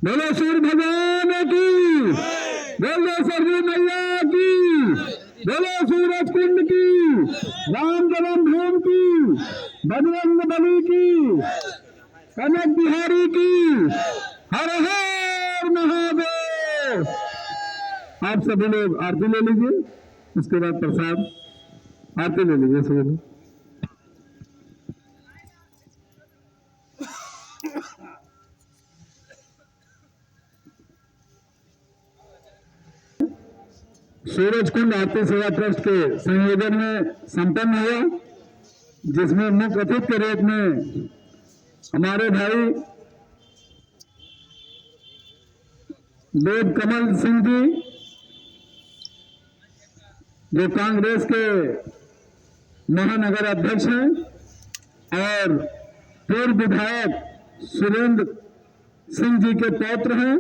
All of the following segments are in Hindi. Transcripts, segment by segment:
बोलो सूर्य भगवान की, बोलो सरयू मैया की, बोलो सूरज कुंड की, राम जन्मभूमि की, बजरंग बली की, कनक बिहारी की, हर हर महादेव। आप सभी लोग आरती ले लीजिए, उसके बाद प्रसाद आरती ले लीजिए सभी लोग। सूरज कुंड आरती सेवा ट्रस्ट के संयोजन में संपन्न हुआ, जिसमें मुख्य अतिथि के रूप में हमारे भाई देव कमल सिंह जी, जो कांग्रेस के महानगर अध्यक्ष हैं, और पूर्व विधायक सुरेंद्र सिंह जी के पौत्र हैं।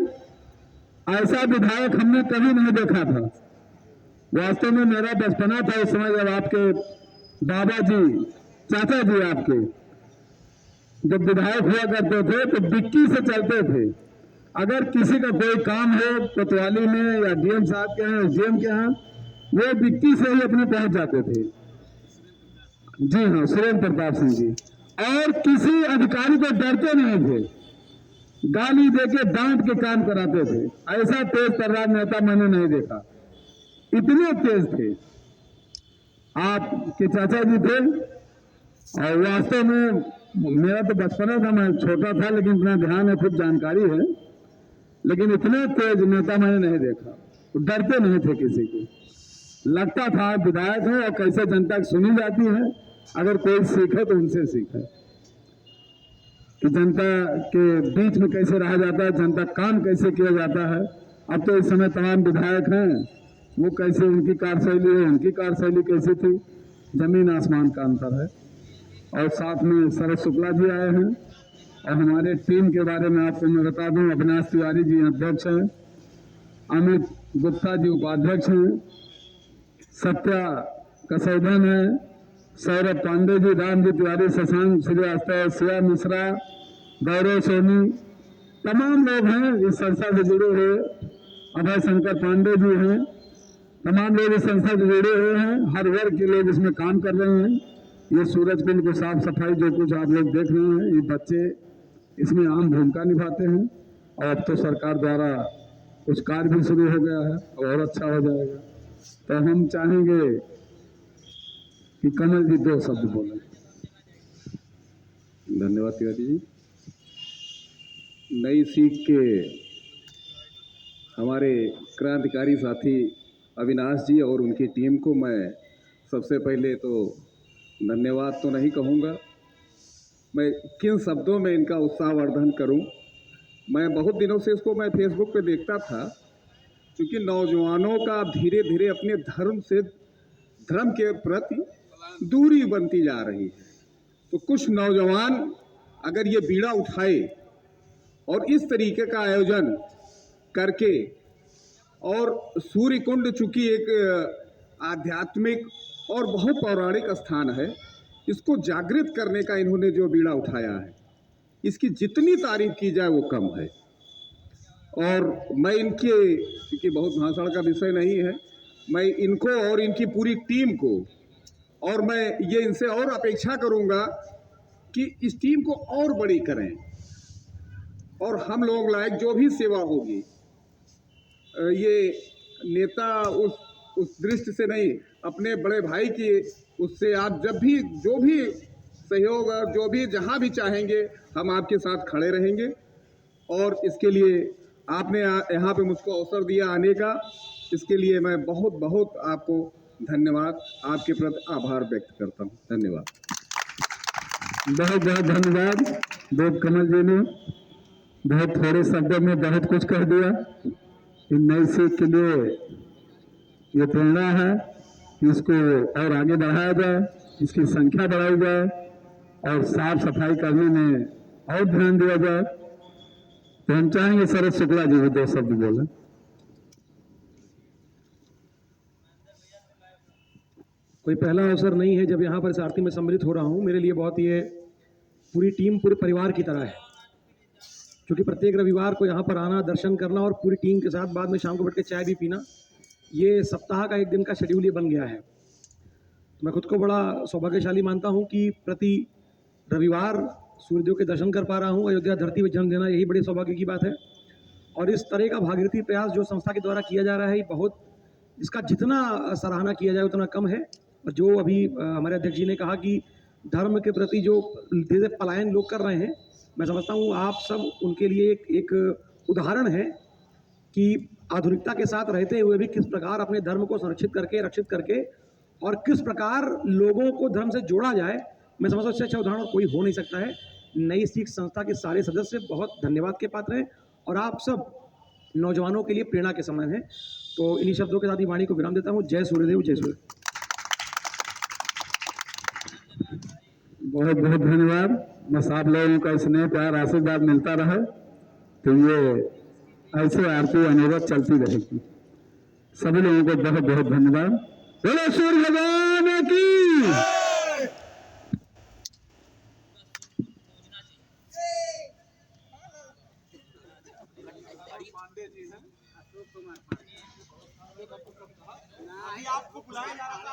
ऐसा विधायक हमने कभी नहीं देखा था। वास्तव में मेरा बचपना था उस समय, जब आपके बाबा जी, चाचा जी आपके जब विधायक हुआ करते थे तो डिक्की से चलते थे। अगर किसी का कोई काम हो कोतवाली में या डीएम साहब के यहाँ, एसडीएम के यहाँ, वो डिक्की से ही अपने पहुंच जाते थे। जी हाँ, सुरेंद्र प्रताप सिंह जी। और किसी अधिकारी को डरते नहीं थे, गाली देके डांट के काम कराते थे। ऐसा तेज तर्रार नेता मैंने नहीं देखा, इतने तेज थे आपके चाचा जी थे। और वास्तव में मेरा तो बचपना था, मैं छोटा था, लेकिन इतना ध्यान है, खुद जानकारी है, लेकिन इतने तेज नेता मैंने नहीं देखा। डरते नहीं थे किसी को, लगता था विधायक है और कैसे जनता की सुनी जाती है। अगर कोई सीखे तो उनसे सीखे कि जनता के बीच में कैसे रहा जाता है, जनता काम कैसे किया जाता है। अब तो इस समय तमाम विधायक हैं, वो कैसे, उनकी कार्यशैली है, उनकी कार्यशैली कैसी थी, जमीन आसमान का अंतर है। और साथ में शरद शुक्ला जी आए हैं। और हमारे टीम के बारे में आपको मैं बता दूं, अविनाश तिवारी जी अध्यक्ष हैं, अमित गुप्ता जी उपाध्यक्ष हैं, सत्या कसौधन है, सौरभ पांडे जी, राम जी तिवारी, शशांक श्रीवास्तव, शिवा मिश्रा, गौरव सोनी, तमाम लोग हैं इस संस्था से जुड़े हुए। अभय शंकर पांडे जी हैं, तमाम लोग इस संस्था से जुड़े हुए हैं। हर वर्ग के लोग इसमें काम कर रहे हैं। ये सूरज कुंड की साफ सफाई जो कुछ आप लोग देख रहे हैं, ये बच्चे इसमें अहम भूमिका निभाते हैं। और अब तो सरकार द्वारा कुछ कार्य भी शुरू हो गया है और अच्छा हो जाएगा। तो हम चाहेंगे कि कमल जी 2 शब्द बोलें। धन्यवाद तिवारी जी। नई सीख के हमारे क्रांतिकारी साथी अविनाश जी और उनकी टीम को मैं सबसे पहले तो धन्यवाद तो नहीं कहूँगा, मैं किन शब्दों में इनका उत्साहवर्धन करूं। मैं बहुत दिनों से इसको मैं फेसबुक पे देखता था, क्योंकि नौजवानों का धीरे धीरे अपने धर्म के प्रति दूरी बनती जा रही है। तो कुछ नौजवान अगर ये बीड़ा उठाए और इस तरीके का आयोजन करके, और सूर्य कुंड चूंकि एक आध्यात्मिक और बहुत पौराणिक स्थान है, इसको जागृत करने का इन्होंने जो बीड़ा उठाया है, इसकी जितनी तारीफ की जाए वो कम है। और मैं इनके, क्योंकि बहुत भाषण का विषय नहीं है, मैं इनको और इनकी पूरी टीम को, और मैं ये इनसे और अपेक्षा करूंगा कि इस टीम को और बड़ी करें और हम लोग लायक जो भी सेवा होगी, ये नेता उस दृष्टि से नहीं, अपने बड़े भाई की उससे आप जब भी जो भी सहयोग, जो भी जहां भी चाहेंगे हम आपके साथ खड़े रहेंगे। और इसके लिए आपने यहाँ पे मुझको अवसर दिया आने का, इसके लिए मैं बहुत बहुत आपको धन्यवाद, आपके प्रति आभार व्यक्त करता हूँ। धन्यवाद, बहुत बहुत धन्यवाद। देव कमल जी ने बहुत थोड़े शब्दों में बहुत कुछ कह दिया। इन नई सीख के लिए ये प्रेरणा है कि इसको और आगे बढ़ाया जाए, इसकी संख्या बढ़ाई जाए और साफ सफाई करने में और ध्यान दिया जाए। तो हम चाहेंगे शरद शुक्ला जी भी दो शब्द बोले। कोई पहला अवसर नहीं है जब यहाँ पर इस आरती में सम्मिलित हो रहा हूँ। मेरे लिए बहुत ये पूरी टीम पूरे परिवार की तरह है, क्योंकि प्रत्येक रविवार को यहाँ पर आना, दर्शन करना और पूरी टीम के साथ बाद में शाम को बैठ के चाय भी पीना, ये सप्ताह का एक दिन का शेड्यूल ये बन गया है। तो मैं खुद को बड़ा सौभाग्यशाली मानता हूँ कि प्रति रविवार सूर्यदेव के दर्शन कर पा रहा हूँ। अयोध्या धरती में जन्म देना यही बड़ी सौभाग्य की बात है। और इस तरह का भागीरथी प्रयास जो संस्था के द्वारा किया जा रहा है, बहुत, इसका जितना सराहना किया जाए उतना कम है। और जो अभी हमारे अध्यक्ष जी ने कहा कि धर्म के प्रति जो धीरे पलायन लोग कर रहे हैं, मैं समझता हूँ आप सब उनके लिए एक उदाहरण है कि आधुनिकता के साथ रहते हुए भी किस प्रकार अपने धर्म को संरक्षित करके, रक्षित करके, और किस प्रकार लोगों को धर्म से जोड़ा जाए। मैं समझता हूँ इससे अच्छा उदाहरण कोई हो नहीं सकता है। नई सीख संस्था के सारे सदस्य बहुत धन्यवाद के पात्र हैं और आप सब नौजवानों के लिए प्रेरणा के समान हैं। तो इन्हीं शब्दों के साथ ही वाणी को विराम देता हूँ। जय सूर्यदेव, जय सूर्य। बहुत बहुत धन्यवाद। बस आप लोगों का स्नेह प्यार आशीर्वाद मिलता रहे तो ये ऐसे आरती अनवरत चलती रहेगी। सभी लोगों को बहुत बहुत धन्यवाद। बोलो सूर्य भगवान की। आपको बुलाया जा रहा था।